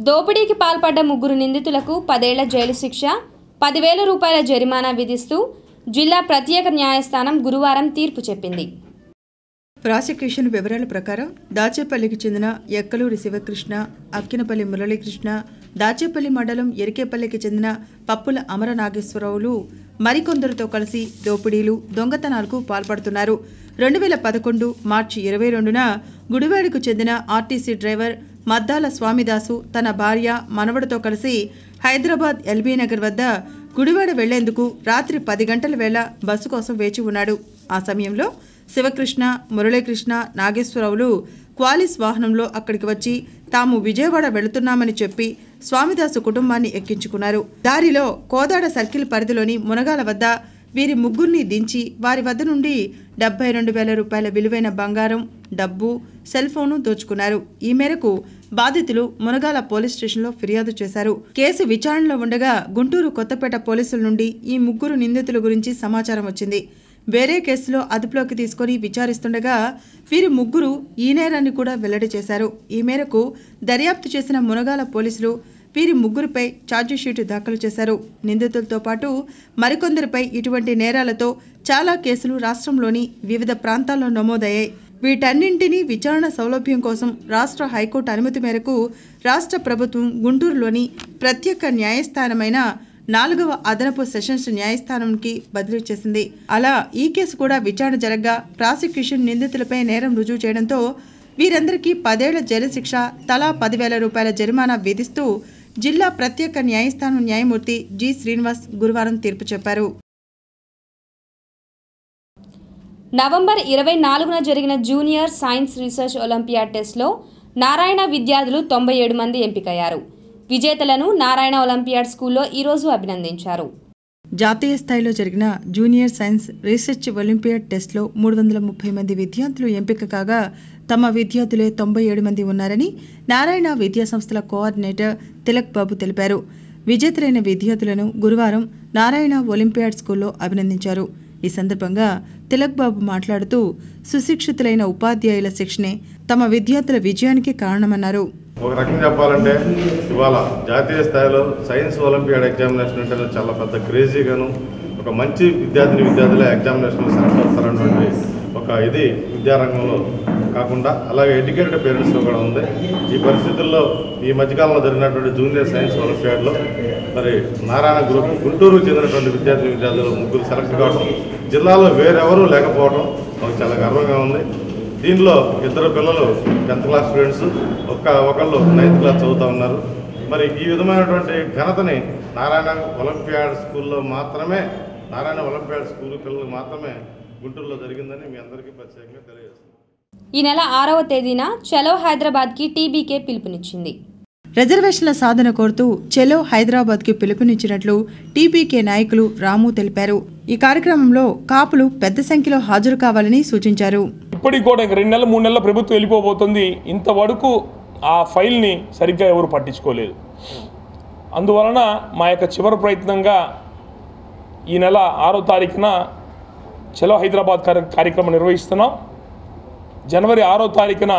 దోపిడీకి పాల్పడ్డ ముగ్గురు నిందితులకు 10 ఏళ్ల జైలు శిక్ష, 10,000 రూపాయల జరిమానా విధిస్తూ జిల్లా ప్రత్యేక న్యాయస్థానం గురువారం తీర్పు చెప్పింది. ప్రాసిక్యూషన్ వివరాల ప్రకారం దాచేపల్లికి చెందిన ఎక్కలూరి శివకృష్ణ, అక్కినపల్లి మురళీకృష్ణ, దాచేపల్లి మండలం ఎరికేపల్లికి చెందిన పప్పుల అమర నాగేశ్వరరావులు మరికొందరితో కలిసి దోపిడీలు, దొంగతనాలకు పాల్పడుతున్నారు. 2011 మార్చి 22న గుడివాడకు చెందిన ఆర్టీసీ డ్రైవర్ మద్దాల స్వామిదాసు తన భార్య, మనవడితో కలిసి హైదరాబాద్ ఎల్బీ నగర్ వద్ద గుడివాడ వెళ్లేందుకు రాత్రి 10 గంటల వేళ బస్సు కోసం వేచి ఉన్నాడు. ఆ సమయంలో శివకృష్ణ, మురళీకృష్ణ, నాగేశ్వరరావులు క్వాలిస్ వాహనంలో అక్కడికి వచ్చి తాము విజయవాడ వెళుతున్నామని చెప్పి స్వామిదాసు కుటుంబాన్ని ఎక్కించుకున్నారు. దారిలో కోదాడ సర్కిల్ పరిధిలోని మునగాల వద్ద వీరి ముగ్గురిని దించి వారి వద్ద నుండి 72,000 రూపాయల విలువైన బంగారం, డబ్బు, సెల్ ఫోను దోచుకున్నారు. ఈ మేరకు బాధితులు మునగాల పోలీస్ స్టేషన్లో ఫిర్యాదు చేశారు. కేసు విచారణలో ఉండగా గుంటూరు కొత్తపేట పోలీసుల నుండి ఈ ముగ్గురు నిందితుల గురించి సమాచారం వచ్చింది. వేరే కేసులో అదుపులోకి తీసుకుని విచారిస్తుండగా వీరి ముగ్గురు ఈ నేరాన్ని కూడా వెల్లడి చేశారు. ఈ మేరకు దర్యాప్తు చేసిన మునగాల పోలీసులు వీరి ముగ్గురిపై ఛార్జిషీటు దాఖలు చేశారు. నిందితులతో పాటు మరికొందరిపై ఇటువంటి నేరాలతో చాలా కేసులు రాష్ట్రంలోని వివిధ ప్రాంతాల్లో నమోదయ్యాయి. వీటన్నింటినీ విచారణ సౌలభ్యం కోసం రాష్ట్ర హైకోర్టు అనుమతి మేరకు రాష్ట్ర ప్రభుత్వం గుంటూరులోని ప్రత్యేక న్యాయస్థానమైన 4వ అదనపు సెషన్స్ న్యాయస్థానానికి బదిలీ చేసింది. అలా ఈ కేసు కూడా విచారణ జరగగా ప్రాసిక్యూషన్ నిందితులపై నేరం రుజువు చేయడంతో వీరందరికీ 10 ఏళ్ల జైలు శిక్ష, తలా 10,000 రూపాయల జరిమానా విధిస్తూ జిల్లా ప్రత్యేక న్యాయస్థానం న్యాయమూర్తి జి. శ్రీనివాస్ గురువారం తీర్పు చెప్పారు. నవంబర్ 24న జరిగిన జూనియర్ సైన్స్ రీసెర్చ్ ఒలింపియాడ్ టెస్ట్లో నారాయణ విద్యార్థులు 97 మంది ఎంపికయ్యారు. విజేతలను నారాయణ ఒలింపియాడ్ స్కూల్లో ఈరోజు అభినందించారు. జాతీయ స్థాయిలో జరిగిన జూనియర్ సైన్స్ రీసెర్చ్ ఒలింపియాడ్ టెస్ట్లో 330 మంది విద్యార్థులు ఎంపిక కాగా తమ విద్యార్థులే 97 మంది ఉన్నారని నారాయణ విద్యాసంస్థల కోఆర్డినేటర్ తిలక్ బాబు తెలిపారు. విజేతలైన విద్యార్థులను గురువారం నారాయణ ఒలింపియాడ్ స్కూల్లో అభినందించారు. ఈ సందర్భంగా తిలక్ బాబు మాట్లాడుతూ సుశిక్షితులైన ఉపాధ్యాయుల శిక్షణే తమ విద్యార్థుల విజయానికి కారణమన్నారు. ఒక రకంగా చెప్పాలంటే ఇవాళ జాతీయ స్థాయిలో సైన్స్ ఒలింపియాడ్ ఎగ్జామినేషన్ అంటే చాలా పెద్ద క్రేజీగాను ఒక మంచి విద్యార్థులే ఎగ్జామినేషన్లో సెలెక్ట్ అవుతారన్నటువంటి ఒక ఇది విద్యారంగంలో కాకుండా అలాగే ఎడ్యుకేటెడ్ పేరెంట్స్లో కూడా ఉంది. ఈ పరిస్థితుల్లో ఈ మధ్యకాలంలో జరిగినటువంటి జూనియర్ సైన్స్ ఒలింపియాడ్లో మరి నారాయణ గ్రూప్ గుంటూరుకు చెందినటువంటి విద్యార్థులు ముగ్గురు సెలెక్ట్ కావడం, జిల్లాలో వేరెవరూ లేకపోవడం మాకు చాలా గర్వంగా ఉంది. దీనిలో 2 పిల్లలు 10th క్లాస్ స్టూడెంట్స్, ఒకళ్ళు 9th క్లాస్ చదువుతూ ఉన్నారు. మరి ఈ విధమైనటువంటి ఘనతని నారాయణ ఒలింపియాడ్ స్కూల్లో మాత్రమే, నారాయణ ఒలింపియాడ్ స్కూల్ పిల్లలకు మాత్రమే గుంటూరులో జరిగిందని మీ అందరికీ ప్రత్యేకంగా తెలియజేస్తుంది. ఈ నెల 6వ తేదీన చలో హైదరాబాద్కి టీబీకే పిలుపునిచ్చింది. రిజర్వేషన్ల సాధన కోరుతూ చలో హైదరాబాద్కి పిలుపునిచ్చినట్లు టీబీకే నాయకులు రాము తెలిపారు. ఈ కార్యక్రమంలో కాపులు పెద్ద సంఖ్యలో హాజరు కావాలని సూచించారు. ఇప్పటికి కూడా 2 నెలలు 3 నెలల ప్రభుత్వం వెళ్ళిపోబోతుంది. ఇంతవరకు ఆ ఫైల్ని సరిగ్గా ఎవరు పట్టించుకోలేదు. అందువలన మా యొక్క చివరి ప్రయత్నంగా ఈ నెల 6వ తారీఖున చలో హైదరాబాద్ కార్యక్రమం నిర్వహిస్తున్నాం. జనవరి 6వ తారీఖున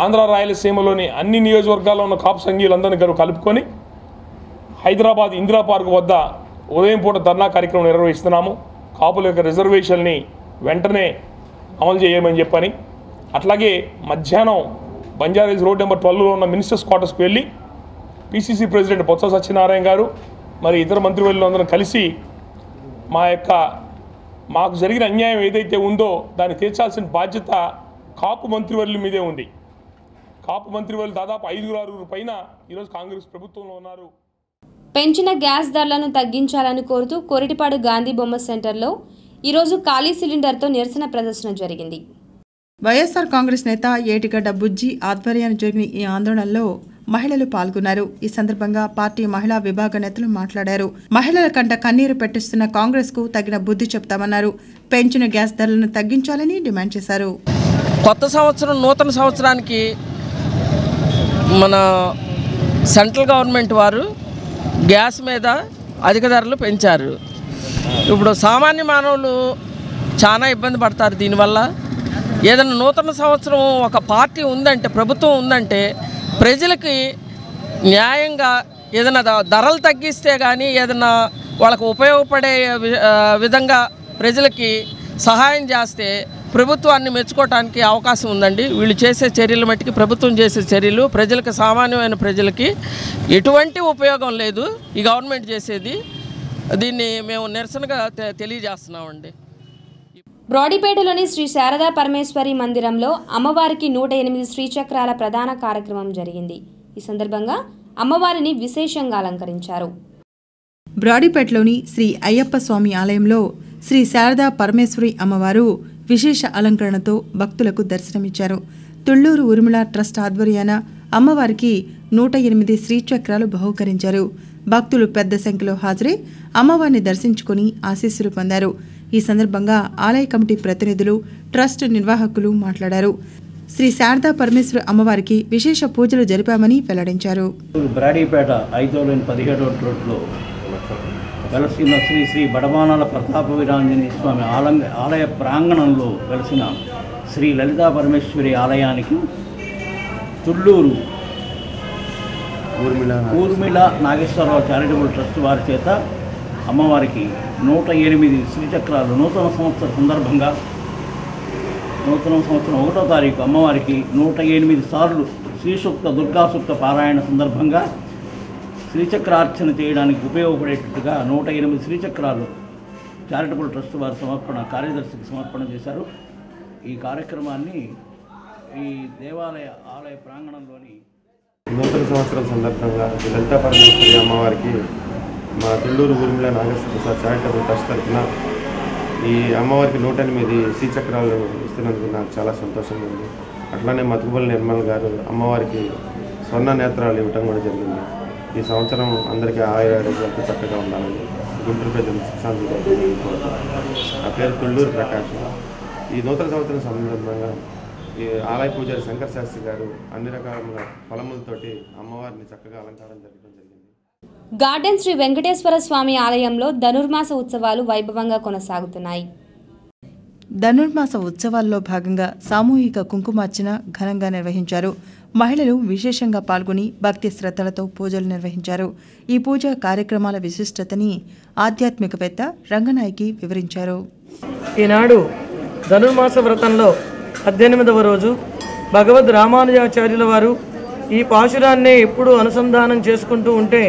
ఆంధ్ర రాయలసీమలోని అన్ని నియోజకవర్గాల్లో ఉన్న కాపు సంఘీయులందరినీ కలుపుకొని హైదరాబాద్ ఇందిరా పార్క్ వద్ద ఉదయం పూట ధర్నా కార్యక్రమం నిర్వహిస్తున్నాము. కాపుల యొక్క రిజర్వేషన్ని వెంటనే అమలు చేయమని చెప్పని, అట్లాగే మధ్యాహ్నం బంజారాహిల్స్ రోడ్ నెంబర్ 12లో ఉన్న మినిస్టర్స్ క్వార్టర్స్కి వెళ్ళి పిసిసి ప్రెసిడెంట్ బొత్స సత్యనారాయణ గారు మరి ఇతర మంత్రివర్యులు అందరం కలిసి మాకు జరిగిన అన్యాయం ఏదైతే ఉందో దాన్ని తీర్చాల్సిన బాధ్యత కాపు మంత్రివర్యుల మీదే ఉంది. కాపు మంత్రివర్యులు దాదాపు 5-6 పైన ఈరోజు కాంగ్రెస్ ప్రభుత్వంలో ఉన్నారు. పెంచిన గ్యాస్ ధరలను తగ్గించాలని కోరుతూ కొరిటిపాడు గాంధీ బొమ్మ సెంటర్లో ఈరోజు ఖాళీ సిలిండర్తో నిరసన ప్రదర్శన జరిగింది. వైఎస్ఆర్ కాంగ్రెస్ నేత ఏటిగడ్డ బుజ్జి ఆధ్వర్యాన్ని జరిగిన ఈ ఆందోళనలో మహిళలు పాల్గొన్నారు. ఈ సందర్భంగా పార్టీ మహిళా విభాగ నేతలు మాట్లాడారు. మహిళల కంట కన్నీరు పెట్టిస్తున్న కాంగ్రెస్ కు తగిన బుద్ధి చెప్తామన్నారు. పెంచిన గ్యాస్ ధరలను తగ్గించాలని డిమాండ్ చేశారు. కొత్త సంవత్సరం నూతన సంవత్సరానికి మన సెంట్రల్ గవర్నమెంట్ వారు గ్యాస్ మీద అధిక ధరలు పెంచారు. ఇప్పుడు సామాన్య మానవులు చాలా ఇబ్బంది పడతారు దీనివల్ల. ఏదైనా నూతన సంవత్సరం ఒక పార్టీ ఉందంటే, ప్రభుత్వం ఉందంటే ప్రజలకి న్యాయంగా ఏదైనా ధరలు తగ్గిస్తే కానీ ఏదైనా వాళ్ళకు ఉపయోగపడే విధంగా ప్రజలకి సహాయం చేస్తే ప్రభుత్వాన్ని మెచ్చుకోవడానికి అవకాశం ఉందండి. వీళ్ళు చేసే చర్యలు మట్టికి ప్రభుత్వం చేసే చర్యలు ప్రజలకు, సామాన్యమైన ప్రజలకి ఎటువంటి ఉపయోగం లేదు ఈ గవర్నమెంట్ చేసేది. దీన్ని మేము నిరసనగా తెలియజేస్తున్నామండి. బ్రాడీపేటలోని శ్రీ శారదా పరమేశ్వరి మందిరంలో అమ్మవారికి 108 శ్రీచక్రాల ప్రధాన కార్యక్రమం జరిగింది. ఈ సందర్భంగా అమ్మవారిని విశేషంగా అలంకరించారు. బ్రాడీపేటలోని శ్రీ అయ్యప్ప స్వామి ఆలయంలో శ్రీ శారదా పరమేశ్వరి అమ్మవారు విశేష అలంకరణతో భక్తులకు దర్శనమిచ్చారు. తుళ్లూరు ఉర్మిళ ట్రస్ట్ ఆధ్వర్యాన అమ్మవారికి 108 శ్రీచక్రాలు బహూకరించారు. భక్తులు పెద్ద సంఖ్యలో హాజరై అమ్మవారిని దర్శించుకుని ఆశీస్సులు పొందారు. ఈ సందర్భంగా ఆలయ కమిటీ ప్రతినిధులు, ట్రస్ట్ నిర్వాహకులు మాట్లాడారు. శ్రీ శారదా పరమేశ్వరి అమ్మవారికి విశేష పూజలు జరిపామని వెల్లడించారు. బ్రాడీపేట 5-17 రోడ్లో వెలసిన శ్రీ శ్రీ బడబానాల ప్రతాప వీరాంజనేయ స్వామి ఆలయ ప్రాంగణంలో వెలసిన శ్రీ లలితా పరమేశ్వరి ఆలయానికి తుళ్ళూరు ఊర్మిళ నాగేశ్వరరావు చారిటబుల్ ట్రస్ట్ వారి చేత అమ్మవారికి 108 శ్రీచక్రాలు నూతన సంవత్సరం సందర్భంగా నూతన సంవత్సరం 1వ తారీఖు అమ్మవారికి 108 సార్లు శ్రీసూక్త దుర్గాసూక్త పారాయణ సందర్భంగా శ్రీచక్రార్చన చేయడానికి ఉపయోగపడేటట్టుగా 108 శ్రీచక్రాలు చారిటబుల్ ట్రస్ట్ వారి కార్యదర్శికి సమర్పణ చేశారు. ఈ కార్యక్రమాన్ని ఈ ఆలయ ప్రాంగణంలోని నూతన సంవత్సరం సందర్భంగా లలితా పరమేశ్వరి అమ్మవారికి మా తుళ్ళూరు ఊర్మిళ నాగేశ్వర చారిటబుల్ ట్రస్ట్ తరఫున ఈ అమ్మవారికి 108 శ్రీచక్రాలు ఇస్తున్నందుకు నాకు చాలా సంతోషంగా ఉంది. అట్లానే మతుకుబల్ నిర్మల్ గారు అమ్మవారికి స్వర్ణ నేత్రాలు ఇవ్వటం కూడా జరిగింది. ఈ సంవత్సరం అందరికీ ఆయుర్వేదాలతో చక్కగా ఉండాలని గుంటూరు ప్రజలు సుఖశాంతి. నా పేరు తుళ్ళూరు ప్రకాష్. ఈ నూతన సంవత్సరం సందర్భంగా ఈ ఆలయ పూజారి శంకర్ శాస్త్రి గారు అన్ని రకాల ఫలములతోటి అమ్మవారిని చక్కగా అలంకారం జరగడం జరిగింది. గార్డెన్ శ్రీ వెంకటేశ్వర స్వామి ఆలయంలో ధనుర్మాస ఉత్సవాలు వైభవంగా కొనసాగుతున్నాయి. ధనుర్మాస ఉత్సవాల్లో భాగంగా సామూహిక కుంకుమార్చన ఘనంగా నిర్వహించారు. మహిళలు విశేషంగా పాల్గొని భక్తి శ్రద్ధలతో పూజలు నిర్వహించారు. ఈ పూజా కార్యక్రమాల విశిష్టతని ఆధ్యాత్మికవేత్త రంగనాయకి వివరించారు. ఈనాడు ధనుర్మాస వ్రతంలో 18వ రోజు భగవద్ రామానుజాచార్యుల వారు ఈ పాశురాన్నే ఎప్పుడూ అనుసంధానం చేసుకుంటూ ఉంటే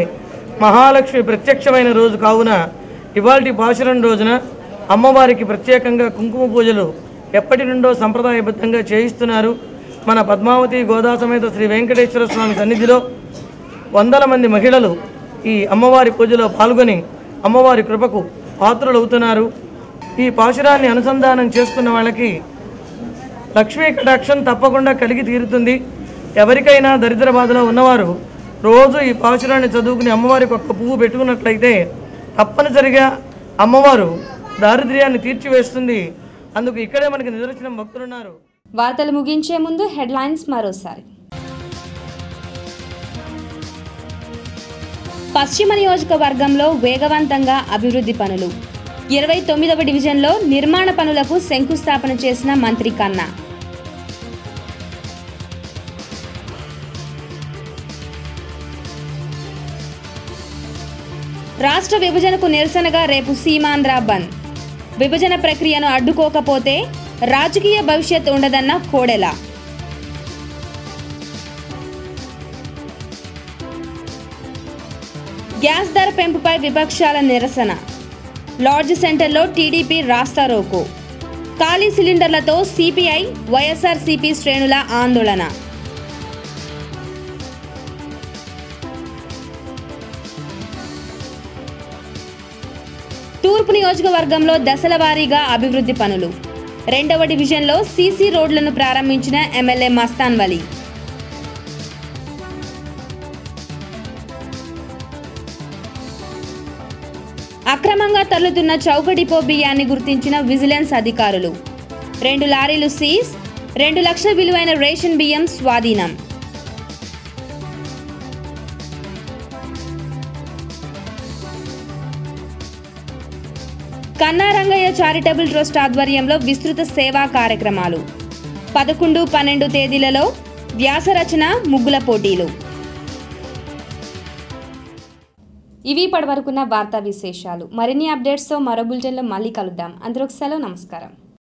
మహాలక్ష్మి ప్రత్యక్షమైన రోజు కావున ఇవాల్టి పాశురం రోజున అమ్మవారికి ప్రత్యేకంగా కుంకుమ పూజలు ఎప్పటి నుండో సంప్రదాయబద్ధంగా చేయిస్తున్నారు. మన పద్మావతి గోదా సమేత శ్రీ వెంకటేశ్వర స్వామి సన్నిధిలో వందల మంది మహిళలు ఈ అమ్మవారి పూజలో పాల్గొని అమ్మవారి కృపకు పాత్రులవుతున్నారు. ఈ పాశురాన్ని అనుసంధానం చేసుకున్న వాళ్ళకి లక్ష్మీ కటాక్షం తప్పకుండా కలిగి తీరుతుంది. ఎవరికైనా దరిద్ర బాధలో ఉన్నవారు రోజు ఈ పాశురాన్ని చదువుకుని అమ్మవారికి ఒక్క పువ్వు పెట్టుకున్నట్లయితే తప్పనిసరిగా అమ్మవారు దారిద్ర్యాన్ని తీర్చివేస్తుంది. అందుకు ఇక్కడే మనకి నిదర్శనం భక్తులున్నారు. వార్తలు ముగించే ముందు హెడ్లైన్స్ మరోసారి. పశ్చిమ నియోజకవర్గంలో వేగవంతంగా అభివృద్ధి పనులు. 29వ డివిజన్లో నిర్మాణ పనులకు శంకుస్థాపన చేసిన మంత్రి కన్నా. రాష్ట్ర విభజనకు నిరసనగా రేపు సీమాంధ్ర బంద్. విభజన ప్రక్రియను అడ్డుకోకపోతే రాజకీయ భవిష్యత్ ఉండదన్న కోడెల. గ్యాస్ ధర పెంపుపై విపక్షాల నిరసన. లాడ్జ్ సెంటర్లో టీడీపీ రాస్తారోకో. ఖాళీ సిలిండర్లతో సిపిఐ వైఎస్ఆర్సీపీ శ్రేణుల ఆందోళన. తూర్పు నియోజకవర్గంలో దశల వారీగా అభివృద్ధి పనులు. 2వ డివిజన్లో సీసీ రోడ్లను ప్రారంభించిన ఎమ్మెల్యే మస్తాన్ వలీ. అక్రమంగా తరలుతున్న చౌక డిపో బియ్యాన్ని గుర్తించిన విజిలెన్స్ అధికారులు. 2 లారీలు సీజ్. 2 లక్షల విలువైన రేషన్ బియ్యం స్వాధీనం. కన్నా రంగయ్య చారిటబుల్ ట్రస్ట్ ఆధ్వర్యంలో విస్తృత సేవా కార్యక్రమాలు. 11, 12 తేదీలలో వ్యాసరచన, ముగ్గుల పోటీలు. ఇవి ఇప్పటివరకున్న వార్తా విశేషాలు. మరిన్ని అప్డేట్స్తో మరో బులెటిన్లో మళ్ళీ కలుద్దాం. అందరూ సెలవు. నమస్కారం.